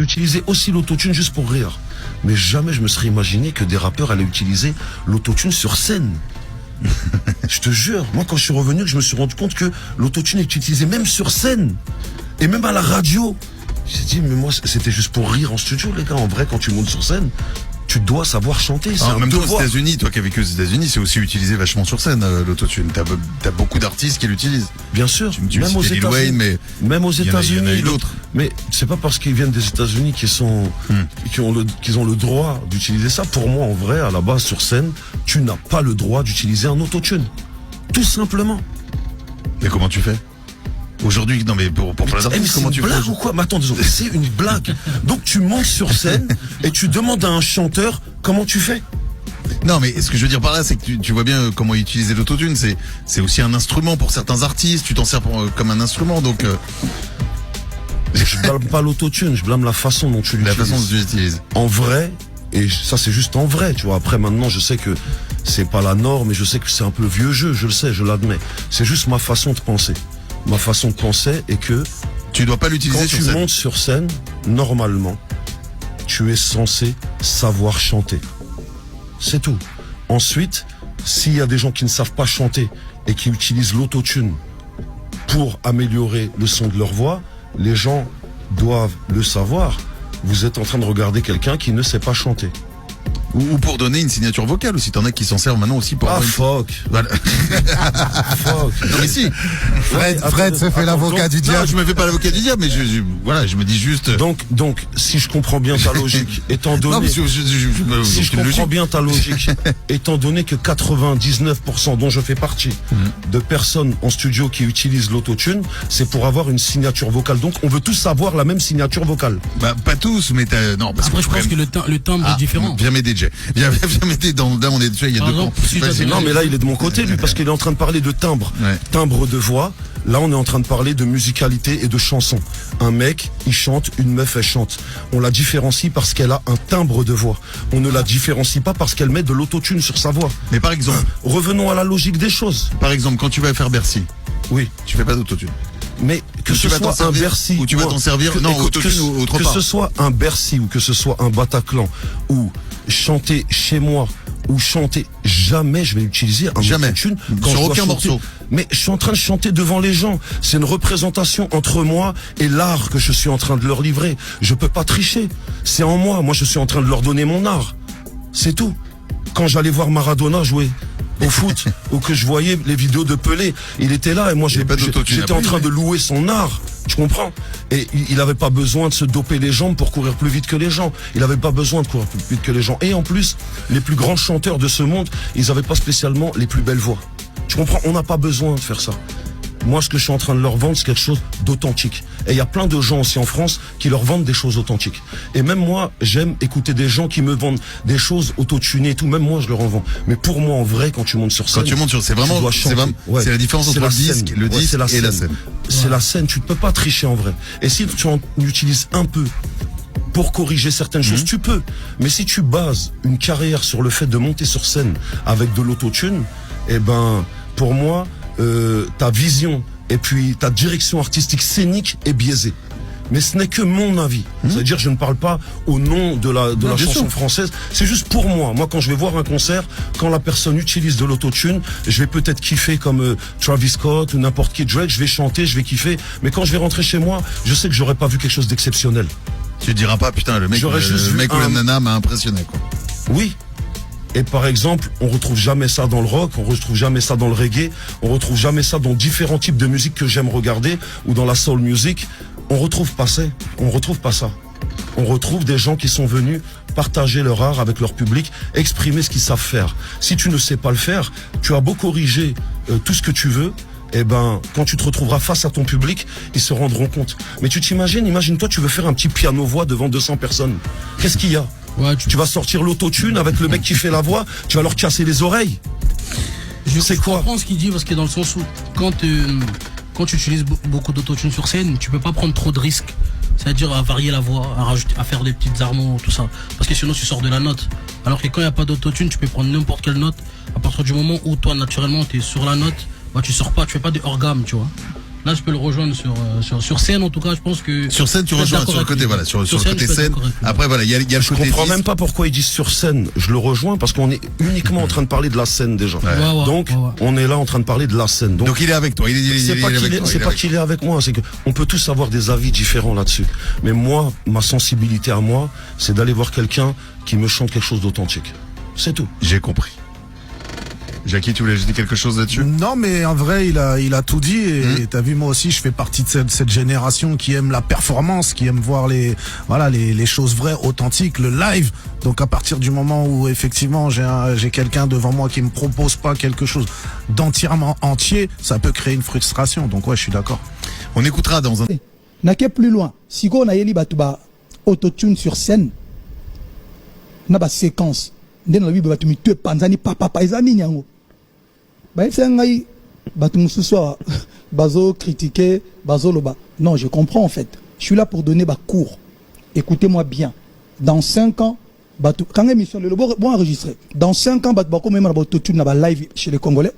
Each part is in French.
utilisé aussi l'autotune juste pour rire. Mais jamais je me serais imaginé que des rappeurs allaient utiliser l'autotune sur scène. Je te jure, moi quand je suis revenu, je me suis rendu compte que l'autotune est utilisé même sur scène. Et même à la radio. J'ai dit, mais moi c'était juste pour rire en studio, les gars. En vrai, quand tu montes sur scène, tu dois savoir chanter. En même temps, aux États-Unis, toi qui as vécu aux États-Unis, c'est aussi utilisé vachement sur scène, l'autotune. T'as beaucoup d'artistes qui l'utilisent. Bien sûr. Même aux États-Unis. Mais même aux États-Unis. Il y en a eu d'autres. Mais c'est pas parce qu'ils viennent des États-Unis qu'ils ont le droit d'utiliser ça. Pour moi, en vrai, à la base, sur scène, tu n'as pas le droit d'utiliser un autotune. Tout simplement. Mais comment tu fais? Aujourd'hui, non mais pour plein d'artistes, comment tu fais? C'est une blague ou quoi? Mais attends, désolé, c'est une blague. Donc tu montes sur scène et tu demandes à un chanteur comment tu fais. Non mais ce que je veux dire par là, c'est que tu vois bien comment utiliser l'autotune. C'est aussi un instrument pour certains artistes. Tu t'en sers comme un instrument, donc. Je blâme pas l'autotune, je blâme la façon dont tu l'utilises. La façon dont tu l'utilises. En vrai, et ça c'est juste en vrai, tu vois. Après maintenant, je sais que c'est pas la norme, et je sais que c'est un peu vieux jeu, je le sais, je l'admets. C'est juste ma façon de penser. Ma façon de penser est que tu dois pas l'utiliser sur scène. Quand tu montes sur scène, normalement, tu es censé savoir chanter. C'est tout. Ensuite, s'il y a des gens qui ne savent pas chanter et qui utilisent l'autotune pour améliorer le son de leur voix, les gens doivent le savoir. Vous êtes en train de regarder quelqu'un qui ne sait pas chanter. Ou pour donner une signature vocale aussi. T'en as qui s'en servent maintenant aussi pour... Ah, fuck. Voilà. Fuck. Non mais si. Fred se fait l'avocat du diable. Non, je me fais pas l'avocat du diable, mais je me dis juste... Donc, si je comprends bien ta logique, étant donné... Non, si je comprends bien ta logique, étant donné que 99%, dont je fais partie, de personnes en studio qui utilisent l'autotune, c'est pour avoir une signature vocale. Donc, on veut tous avoir la même signature vocale. Bah, pas tous, mais non, parce après, je pense que le timbre est différent. Viens m'aider, Jay. Viens m'aider dans, là, on est dessus, il y a deux camps. Non, mais là, il est de mon côté, lui, parce qu'il est en train de parler de timbre. Ouais. Timbre de voix. Là, on est en train de parler de musicalité et de chanson. Un mec, il chante, une meuf, elle chante. On la différencie parce qu'elle a un timbre de voix. On ne la différencie pas parce qu'elle met de l'autotune sur sa voix. Mais par exemple... Revenons à la logique des choses. Par exemple, quand tu vas faire Bercy. Oui. Tu fais pas d'autotune. Mais que ce soit un Bercy... Ou tu vas t'en servir... Non, autotune ou autre part. Que ce soit un Bercy ou que ce soit un Bataclan ou chanter chez moi ou chanter, jamais je vais utiliser un autotune sur aucun morceau. Mais je suis en train de chanter devant les gens. C'est une représentation entre moi et l'art que je suis en train de leur livrer. Je peux pas tricher. C'est en moi. Moi, je suis en train de leur donner mon art. C'est tout. Quand j'allais voir Maradona jouer au foot ou que je voyais les vidéos de Pelé, il était là et moi j'étais en train de louer son art. Tu comprends? Et il avait pas besoin de se doper les jambes pour courir plus vite que les gens. Il avait pas besoin de courir plus vite que les gens. Et en plus, les plus grands chanteurs de ce monde, ils avaient pas spécialement les plus belles voix. Tu comprends? On n'a pas besoin de faire ça. Moi, ce que je suis en train de leur vendre, c'est quelque chose d'authentique. Et il y a plein de gens aussi en France qui leur vendent des choses authentiques. Et même moi, j'aime écouter des gens qui me vendent des choses autotunées et tout. Même moi, je leur en vends. Mais pour moi, en vrai, quand tu montes sur scène... Quand tu montes sur scène, c'est la différence entre le disque et la scène. C'est la scène. Tu ne peux pas tricher en vrai. Et si tu en utilises un peu pour corriger certaines choses, tu peux. Mais si tu bases une carrière sur le fait de monter sur scène avec de l'autotune, eh ben, pour moi... ta vision et puis ta direction artistique scénique est biaisée. Mais ce n'est que mon avis. C'est-à-dire, je ne parle pas au nom de la chanson française. C'est juste pour moi. Moi, quand je vais voir un concert, quand la personne utilise de l'autotune, je vais peut-être kiffer comme Travis Scott ou n'importe qui, Drake. Je vais chanter, je vais kiffer. Mais quand je vais rentrer chez moi, je sais que j'aurais pas vu quelque chose d'exceptionnel. Tu te diras pas, putain, le mec ou la nana m'a impressionné, quoi. Oui. Et par exemple, on retrouve jamais ça dans le rock, on retrouve jamais ça dans le reggae, on retrouve jamais ça dans différents types de musique que j'aime regarder, ou dans la soul music. On retrouve pas ça. On retrouve des gens qui sont venus partager leur art avec leur public, exprimer ce qu'ils savent faire. Si tu ne sais pas le faire, tu as beau corriger tout ce que tu veux, eh ben, quand tu te retrouveras face à ton public, ils se rendront compte. Mais tu t'imagines, imagine-toi, tu veux faire un petit piano-voix devant 200 personnes. Qu'est-ce qu'il y a? Ouais, tu vas sortir l'autotune avec le mec qui fait la voix, tu vas leur casser les oreilles. Je comprends ce qu'il dit, parce que dans le sens où quand tu utilises beaucoup d'autotune sur scène, tu peux pas prendre trop de risques. C'est-à-dire à varier la voix, à faire des petites harmonies, tout ça. Parce que sinon tu sors de la note. Alors que quand il n'y a pas d'autotune, tu peux prendre n'importe quelle note. À partir du moment où toi naturellement tu es sur la note, bah tu sors pas, tu fais pas des hors gamme, tu vois. là je peux le rejoindre sur scène en tout cas, je pense que sur scène tu rejoins sur le côté voilà sur le côté scène. Après voilà, il y a le côté. Je comprends même pas pourquoi ils disent sur scène. Je le rejoins parce qu'on est uniquement en train de parler de la scène déjà. Donc on est là en train de parler de la scène. Donc il est avec toi. C'est pas qu'il est avec moi, c'est que on peut tous avoir des avis différents là-dessus. Mais moi, ma sensibilité à moi, c'est d'aller voir quelqu'un qui me chante quelque chose d'authentique. C'est tout. J'ai compris. Jackie, tu voulais ajouter quelque chose là-dessus? Non, mais en vrai, il a tout dit. Et t'as vu, moi aussi, je fais partie de cette génération qui aime la performance, qui aime voir les choses vraies, authentiques, le live. Donc, à partir du moment où, effectivement, j'ai quelqu'un devant moi qui me propose pas quelque chose d'entièrement entier, ça peut créer une frustration. Donc, ouais, je suis d'accord. On écoutera dans un... N'a qu'à plus loin. Si on a yeli batuba autotune sur scène, n'a pas séquence. Ndena bibi batumi tu panzani papa paisani nyango. Bah c'est ngai batumu soir bazo critiquer bazo loba. Non, je comprends en fait. Je suis là pour donner ba cours. Écoutez-moi bien. Dans 5 ans, batu quand émission le bon enregistré. Dans 5 ans batu bako même na autotune na ba live chez les Congolais.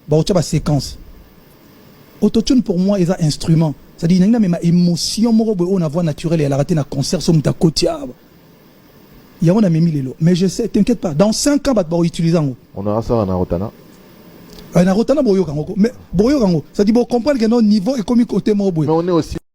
Ba ocha ba séquence. Autotune pour moi est un instrument. C'est-à-dire il y a même émotion moko on a voix naturelle et elle a raté na concert sur muta kotia. Il y a on a mis les lots. Mais je sais, t'inquiète pas. Dans 5 ans, on va utiliser. On aura ça en Arotana. En Arotana, mais bon, comprendre que notre niveau est comme côté. Mais on est aussi